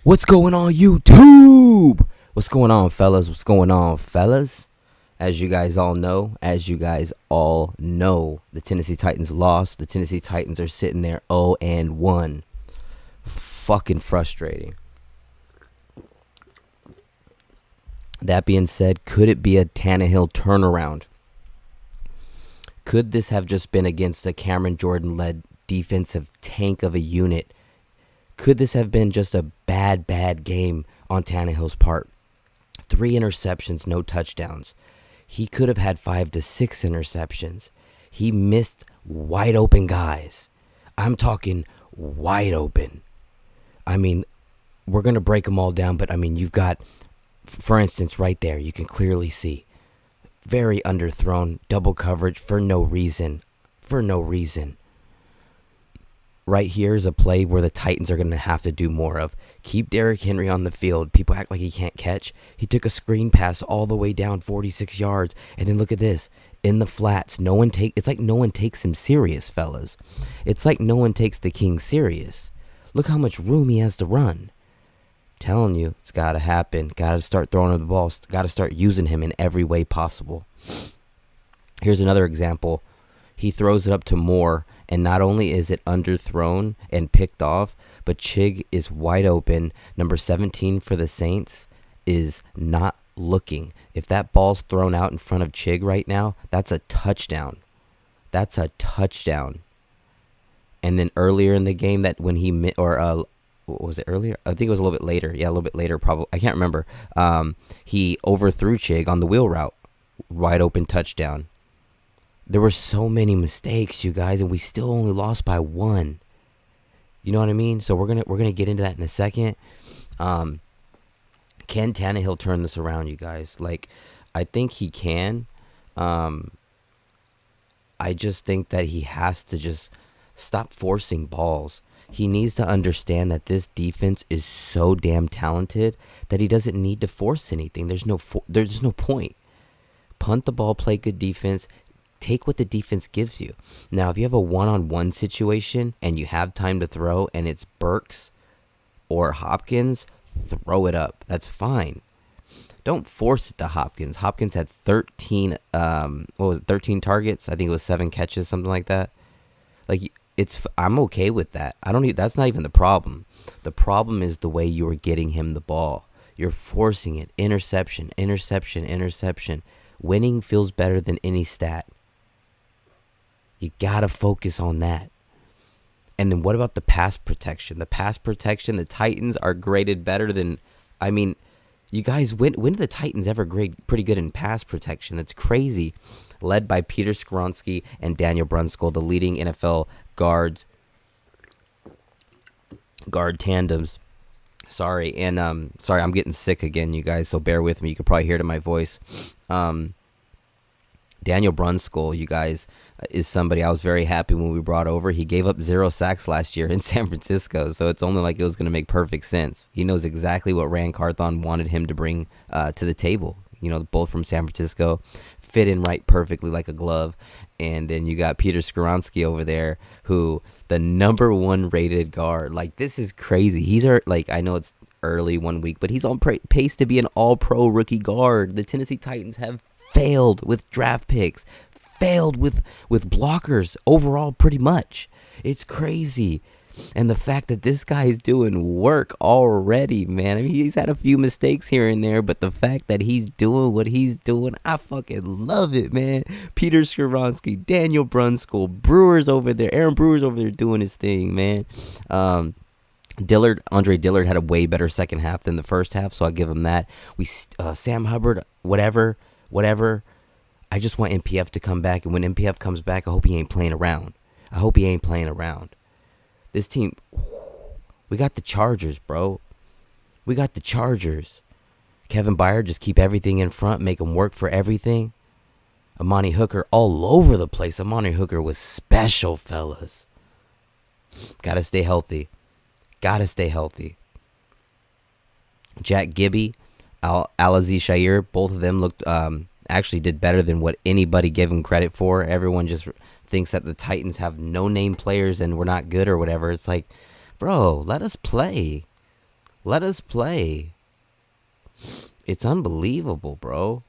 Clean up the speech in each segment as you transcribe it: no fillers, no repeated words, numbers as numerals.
What's going on, YouTube? What's going on, fellas? What's going on, fellas? As you guys all know, the Tennessee Titans lost. The Tennessee Titans are sitting there 0-1. Fucking frustrating. That being said, could it be a Tannehill turnaround? Could this have just been against the Cameron Jordan-led defensive tank of a unit? Could this have been just a bad game on Tannehill's part? 3 interceptions, no touchdowns. He could have had 5 to 6 interceptions. He missed wide open guys. I'm talking wide open. I mean, we're going to break them all down, but I mean, you've got, for instance, right there, you can clearly see very underthrown, double coverage for no reason. Right here is a play where the Titans are going to have to do more of. Keep Derrick Henry on the field. People act like he can't catch. He took a screen pass all the way down 46 yards. And then look at this. In the flats, it's like no one takes him serious, fellas. It's like no one takes the King serious. Look how much room he has to run. Telling you, it's got to happen. Got to start throwing him the ball. Got to start using him in every way possible. Here's another example. He throws it up to Moore, and not only is it underthrown and picked off, but Chig is wide open. Number 17 for the Saints is not looking. If that ball's thrown out in front of Chig right now, that's a touchdown. And then earlier in the game, that when he what was it earlier? I think it was a little bit later. Yeah, a little bit later, probably. I can't remember. He overthrew Chig on the wheel route. Wide open touchdown. There were so many mistakes, you guys, and we still only lost by 1. You know what I mean? So we're gonna get into that in a second. Can Tannehill turn this around, you guys? Like, I think he can. I just think that he has to just stop forcing balls. He needs to understand that this defense is so damn talented that he doesn't need to force anything. There's no point. Punt the ball, play good defense. Take what the defense gives you. Now, if you have a one-on-one situation and you have time to throw and it's Burks or Hopkins, throw it up. That's fine. Don't force it to Hopkins. Hopkins had 13 targets. I think it was 7 catches, something like that. Like, I'm okay with that. That's not even the problem. The problem is the way you are getting him the ball. You're forcing it. Interception. Winning feels better than any stat. You got to focus on that. And then what about the pass protection? The Titans are graded better than, you guys, when did the Titans ever grade pretty good in pass protection? It's crazy. Led by Peter Skoronski and Daniel Brunskill, the leading NFL guard tandems. Sorry, I'm getting sick again, you guys, so bear with me. You can probably hear it in my voice. Daniel Brunskill, you guys, is somebody I was very happy when we brought over. He gave up 0 sacks last year in San Francisco, so it's only like it was going to make perfect sense. He knows exactly what Ran Carthon wanted him to bring to the table. You know, both from San Francisco, fit in right perfectly like a glove. And then you got Peter Skoronski over there, who the number 1 rated guard. Like, this is crazy. I know it's early 1 week, but he's on pace to be an all-pro rookie guard. The Tennessee Titans have failed with draft picks, failed with blockers overall pretty much. It's crazy. And the fact that this guy is doing work already, man. He's had a few mistakes here and there, but the fact that he's doing what he's doing, I fucking love it, man. Peter Skoronski, Daniel Brunskill, Aaron Brewer's over there doing his thing, man. Andre Dillard had a way better second half than the first half, so I'll give him that. Sam Hubbard, whatever. I just want MPF to come back, and when MPF comes back, I hope he ain't playing around. This team, we got the Chargers, bro. We got the Chargers. Kevin Byard, just keep everything in front, make him work for everything. Amani Hooker all over the place. Amani Hooker was special, fellas. Gotta stay healthy. Jack Gibby, Alazi Shair, both of them looked actually did better than what anybody gave him credit for. Everyone just thinks that the Titans have no-name players and we're not good or whatever. It's like, bro, let us play. Let us play. It's unbelievable, bro.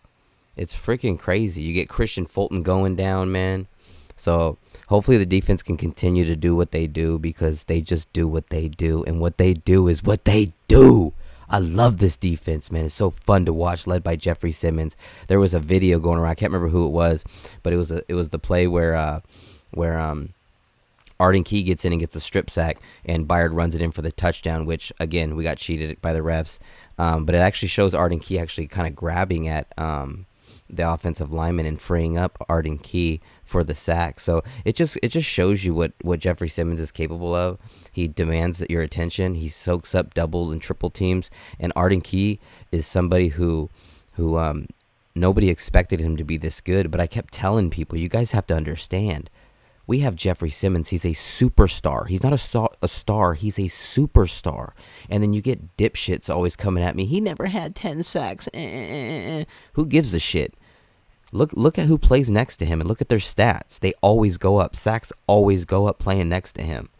It's freaking crazy. You get Christian Fulton going down, man. So hopefully the defense can continue to do what they do, because they just do what they do. And what they do is what they do. I love this defense, man. It's so fun to watch, led by Jeffery Simmons. There was a video going around. I can't remember who it was, but it was the play where Arden Key gets in and gets a strip sack, and Byard runs it in for the touchdown, which, again, we got cheated by the refs. But it actually shows Arden Key actually kind of grabbing at the offensive lineman and freeing up Arden Key for the sack. So it just shows you what Jeffery Simmons is capable of. He demands your attention. He soaks up double and triple teams. And Arden Key is somebody who nobody expected him to be this good. But I kept telling people, you guys have to understand, we have Jeffery Simmons. He's a superstar. He's not a star. He's a superstar. And then you get dipshits always coming at me. He never had 10 sacks. Who gives a shit? Look at who plays next to him and look at their stats. They always go up. Sacks always go up playing next to him.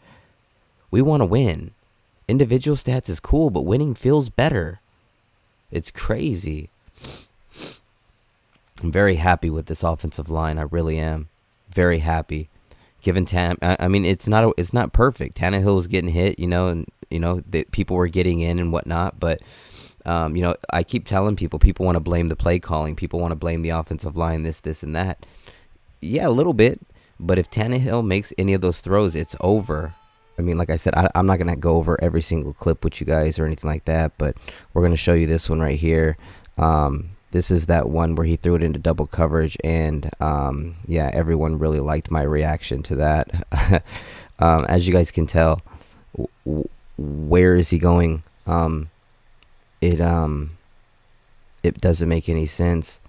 We want to win. Individual stats is cool, but winning feels better. It's crazy. I'm very happy with this offensive line. I really am. Very happy. Given I mean, it's not perfect. Tannehill was getting hit, and the people were getting in and whatnot. But I keep telling people want to blame the play calling. People want to blame the offensive line. This, and that. Yeah, a little bit. But if Tannehill makes any of those throws, it's over. I mean, like I said, I'm not gonna go over every single clip with you guys or anything like that. But we're gonna show you this one right here. This is that one where he threw it into double coverage, and yeah, everyone really liked my reaction to that. As you guys can tell, where is he going? It doesn't make any sense.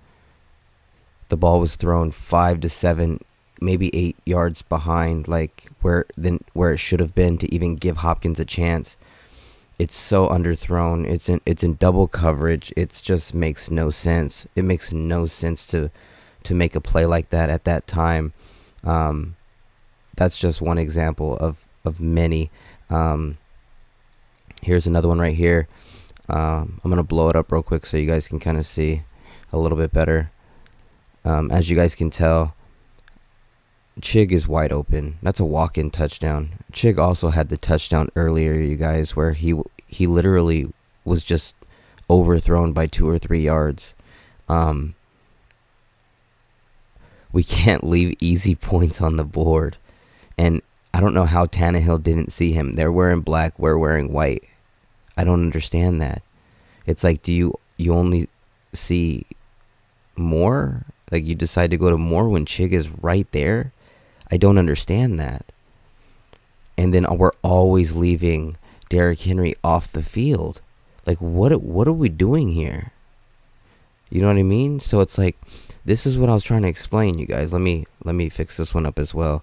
The ball was thrown 5 to 7, maybe 8 yards behind, like where it should have been to even give Hopkins a chance. It's so underthrown. It's in double coverage. It just makes no sense. It makes no sense to make a play like that at that time. That's just one example of many. Here's another one right here. I'm gonna blow it up real quick so you guys can kind of see a little bit better. As you guys can tell, Chig is wide open. That's a walk-in touchdown. Chig also had the touchdown earlier, you guys, where he literally was just overthrown by 2 or 3 yards. We can't leave easy points on the board. And I don't know how Tannehill didn't see him. They're wearing black, we're wearing white. I don't understand that. It's like, do you only see more? Like, you decide to go to more when Chig is right there? I don't understand that. And then we're always leaving Derrick Henry off the field. Like, what are we doing here? You know what I mean? So it's like, this is what I was trying to explain, you guys. Let me fix this one up as well.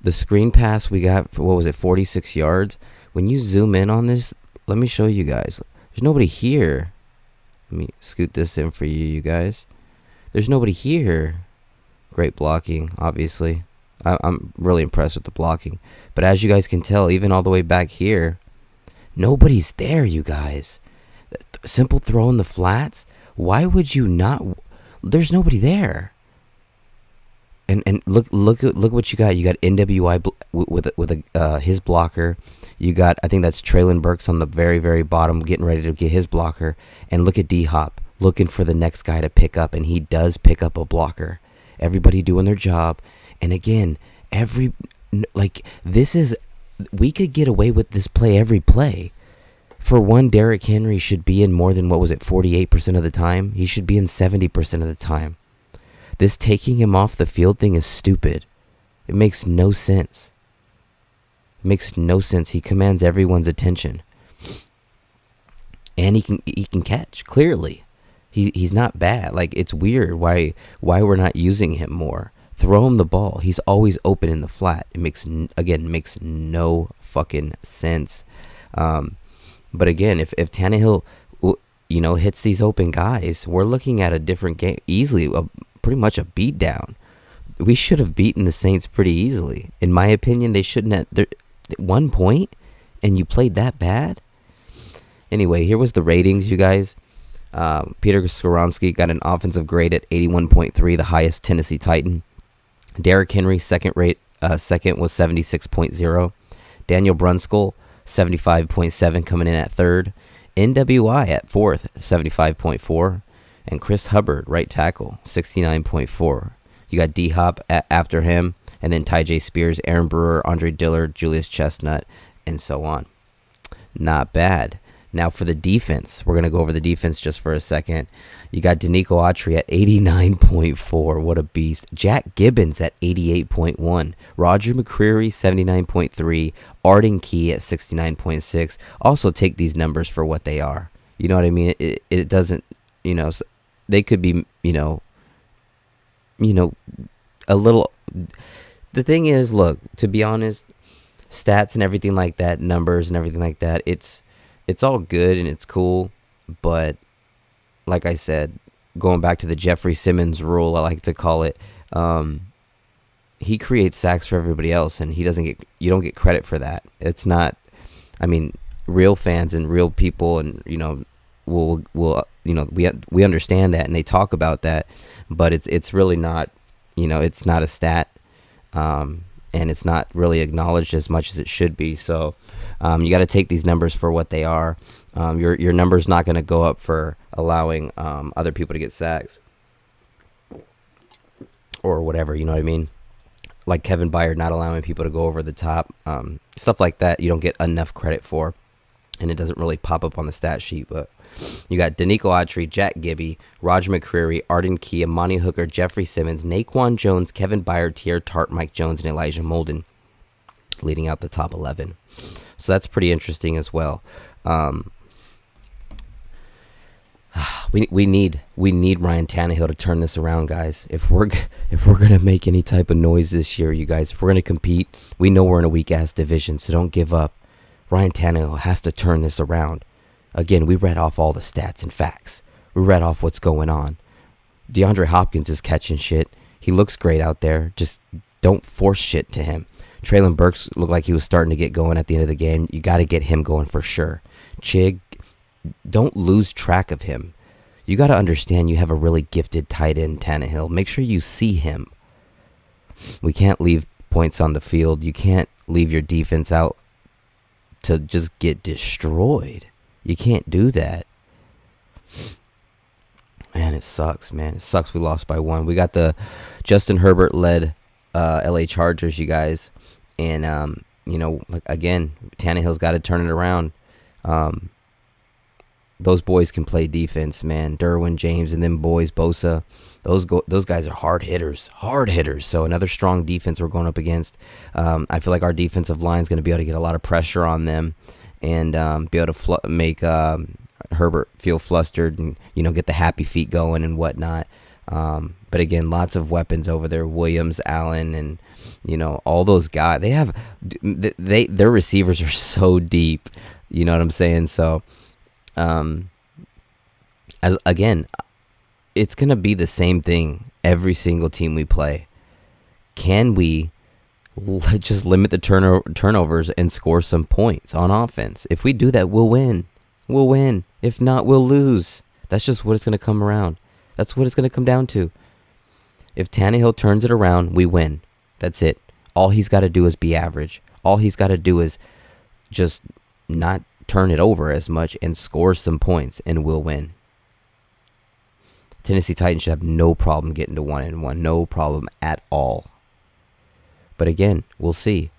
The screen pass we got, what was it, 46 yards? When you zoom in on this, let me show you guys. There's nobody here. Let me scoot this in for you guys. There's nobody here. Great blocking, obviously. I'm really impressed with the blocking. But as you guys can tell, even all the way back here, nobody's there, you guys. Simple throw in the flats. Why would you not? There's nobody there. And look what you got. You got NWI with his blocker. You got, I think that's Traylon Burks on the very, very bottom, getting ready to get his blocker. And look at D-Hop looking for the next guy to pick up, and he does pick up a blocker. Everybody doing their job. And again, we could get away with this play every play. For one, Derrick Henry should be in more than, 48% of the time? He should be in 70% of the time. This taking him off the field thing is stupid. It makes no sense. It makes no sense. He commands everyone's attention. And he can catch, clearly. He's not bad. Like, it's weird why we're not using him more. Throw him the ball. He's always open in the flat. It makes no fucking sense. But again, if Tannehill, hits these open guys, we're looking at a different game. Easily, pretty much a beatdown. We should have beaten the Saints pretty easily. In my opinion, they shouldn't have. 1 point, and you played that bad. Anyway, here was the ratings, you guys. Peter Skoronski got an offensive grade at 81.3, the highest Tennessee Titan. Derrick Henry, second was 76.0. Daniel Brunskill, 75.7, coming in at third. NWI at fourth, 75.4. And Chris Hubbard, right tackle, 69.4. You got D-Hop after him, and then Ty J. Spears, Aaron Brewer, Andre Dillard, Julius Chestnut, and so on. Not bad. Now for the defense, we're going to go over the defense just for a second. You got Denico Autry at 89.4. What a beast. Jack Gibbons at 88.1. Roger McCreary, 79.3. Arden Key at 69.6. Also take these numbers for what they are. You know what I mean? It doesn't, they could be, a little. The thing is, look, to be honest, stats and everything like that, numbers and everything like that, it's all good and it's cool, but like I said, going back to the Jeffery Simmons rule, I like to call it, he creates sacks for everybody else, and you don't get credit for that. It's not, real fans and real people, and will we understand that, and they talk about that, but it's really not, it's not a stat, and it's not really acknowledged as much as it should be. So you got to take these numbers for what they are. Your number's not going to go up for allowing other people to get sacks or whatever, you know what I mean? Like Kevin Byard not allowing people to go over the top. Stuff like that you don't get enough credit for, and it doesn't really pop up on the stat sheet. But you got Denico Autry, Jack Gibby, Roger McCreary, Arden Key, Amani Hooker, Jeffery Simmons, Naquan Jones, Kevin Byard, Tier Tart, Mike Jones, and Elijah Molden leading out the top 11. So that's pretty interesting as well. We need RYAN Tannehill to turn this around, guys. If we're gonna make any type of noise this year, you guys, if we're gonna compete, we know we're in a weak ass division, so don't give up. RYAN Tannehill has to turn this around. Again, we read off all the stats and facts. We read off what's going on. DeAndre Hopkins is catching shit. He looks great out there. Just don't force shit to him. Traylon Burks looked like he was starting to get going at the end of the game. You got to get him going for sure. Chig, don't lose track of him. You got to understand you have a really gifted tight end, Tannehill. Make sure you see him. We can't leave points on the field. You can't leave your defense out to just get destroyed. You can't do that. Man, it sucks, man. It sucks we lost by 1. We got the Justin Herbert-led LA Chargers, you guys. And, again, Tannehill's got to turn it around. Those boys can play defense, man. Derwin James and them boys, Bosa. Those guys are hard hitters. So another strong defense we're going up against. I feel like our defensive line is going to be able to get a lot of pressure on them and be able to make Herbert feel flustered and, get the happy feet going and whatnot. But again, lots of weapons over there. Williams, Allen, and, all those guys. Their receivers are so deep. You know what I'm saying? So, it's going to be the same thing every single team we play. Can we just limit the turnovers and score some points on offense? If we do that, we'll win. If not, we'll lose. That's just what it's going to come around. That's what it's going to come down to. If Tannehill turns it around, we win. That's it. All he's got to do is be average. All he's got to do is just not turn it over as much and score some points, and we'll win. Tennessee Titans should have no problem getting to 1-1. No problem at all. But again, we'll see.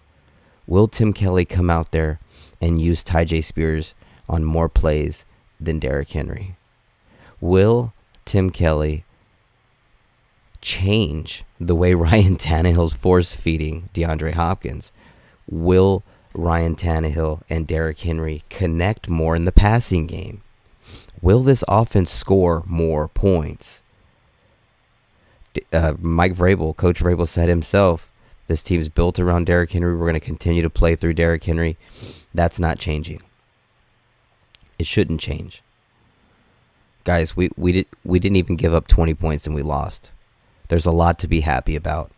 Will Tim Kelly come out there and use Ty J. Spears on more plays than Derrick Henry? Will Tim Kelly change the way RYAN Tannehill's force-feeding DeAndre Hopkins? Will RYAN Tannehill and Derrick Henry connect more in the passing game? Will this offense score more points? Mike Vrabel, Coach Vrabel said himself, this team's built around Derrick Henry. We're going to continue to play through Derrick Henry. That's not changing. It shouldn't change. Guys, we didn't even give up 20 points and we lost. There's a lot to be happy about.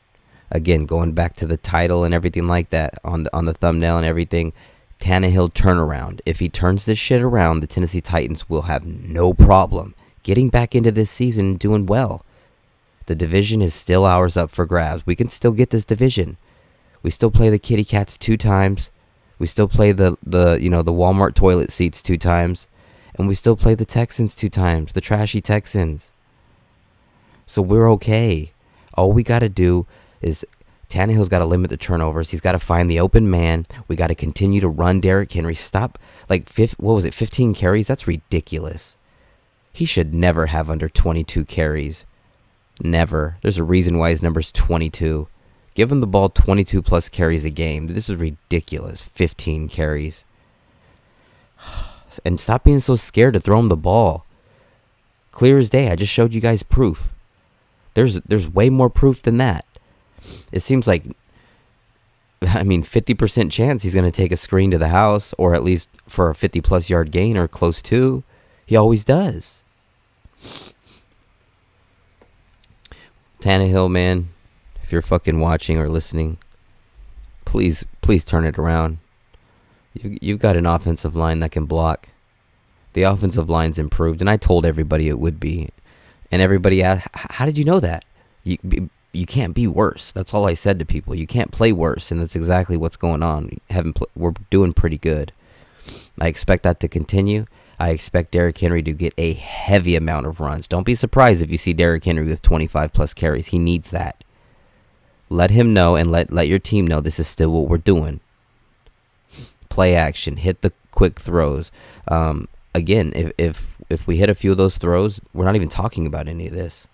Again, going back to the title and everything like that on the thumbnail and everything, Tannehill turnaround. If he turns this shit around, the Tennessee Titans will have no problem getting back into this season and doing well. The division is still ours up for grabs. We can still get this division. We still play the Kitty Cats 2 times. We still play the Walmart toilet seats 2 times. And we still play the Texans 2 times. The trashy Texans. So we're okay. All we got to do is Tannehill's got to limit the turnovers. He's got to find the open man. We got to continue to run Derrick Henry. Stop. 15 carries? That's ridiculous. He should never have under 22 carries. Never. There's a reason why his number's 22. Give him the ball 22 plus carries a game. This is ridiculous. 15 carries. And stop being so scared to throw him the ball. Clear as day. I just showed you guys proof. There's way more proof than that. It seems like, 50% chance he's going to take a screen to the house, or at least for a 50-plus yard gain or close to. He always does. Tannehill, man, if you're fucking watching or listening, please turn it around. You've got an offensive line that can block. The offensive line's improved, and I told everybody it would be. And everybody asked, how did you know that? You can't be worse. That's all I said to people. You can't play worse, and that's exactly what's going on. We're doing pretty good. I expect that to continue. I expect Derrick Henry to get a heavy amount of runs. Don't be surprised if you see Derrick Henry with 25-plus carries. He needs that. Let him know and let your team know this is still what we're doing. Play action. Hit the quick throws. Again, if we hit a few of those throws, we're not even talking about any of this.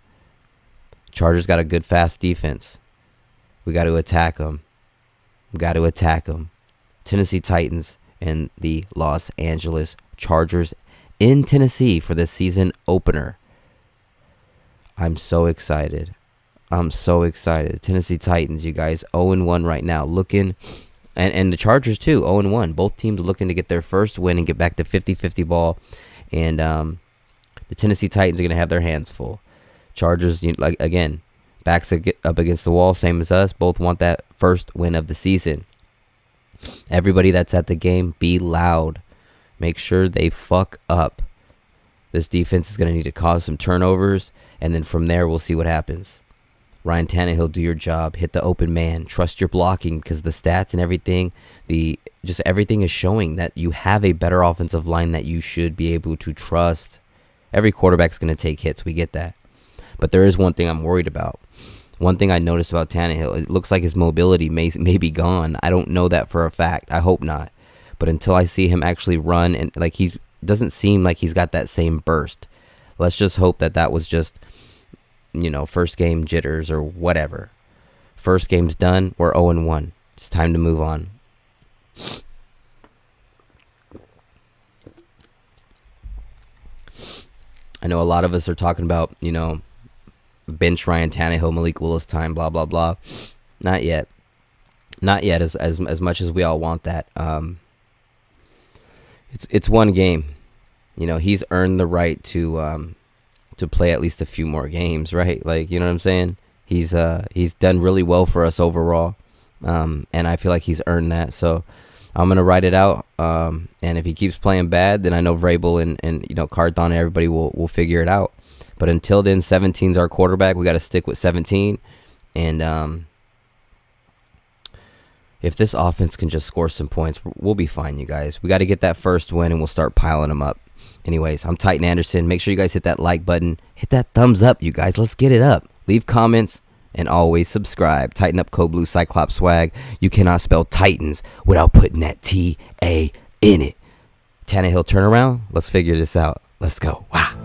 Chargers got a good, fast defense. We got to attack them. Tennessee Titans and the Los Angeles Chargers in Tennessee for the season opener. I'm so excited. Tennessee Titans, you guys, 0-1 right now. Looking, and the Chargers too, 0-1. Both teams looking to get their first win and get back to 50-50 ball. And the Tennessee Titans are going to have their hands full. Chargers, again, backs up against the wall, same as us. Both want that first win of the season. Everybody that's at the game, be loud. Make sure they fuck up. This defense is going to need to cause some turnovers, and then from there, we'll see what happens. Ryan Tannehill, do your job. Hit the open man. Trust your blocking, because the stats and everything, everything is showing that you have a better offensive line that you should be able to trust. Every quarterback's going to take hits. We get that. But there is one thing I'm worried about. One thing I noticed about Tannehill, it looks like his mobility may be gone. I don't know that for a fact. I hope not. But until I see him actually run, and he doesn't seem like he's got that same burst. Let's just hope that was just, first game jitters or whatever. First game's done. We're 0-1. It's time to move on. I know a lot of us are talking about, bench Ryan Tannehill, Malik Willis time, blah, blah, blah. Not yet. Not yet, as much as we all want that. It's one game. He's earned the right to play at least a few more games, right? You know what I'm saying? He's done really well for us overall. And I feel like he's earned that. So I'm going to write it out. And if he keeps playing bad, then I know Vrabel and Carthon and everybody will figure it out. But until then, 17's our quarterback. We got to stick with 17. And if this offense can just score some points, we'll be fine, you guys. We got to get that first win, and we'll start piling them up. Anyways, I'm Titan Anderson. Make sure you guys hit that like button. Hit that thumbs up, you guys. Let's get it up. Leave comments, and always subscribe. Tighten up Code Blue Cyclops swag. You cannot spell Titans without putting that T-A in it. Tannehill turnaround. Let's figure this out. Let's go. Wow.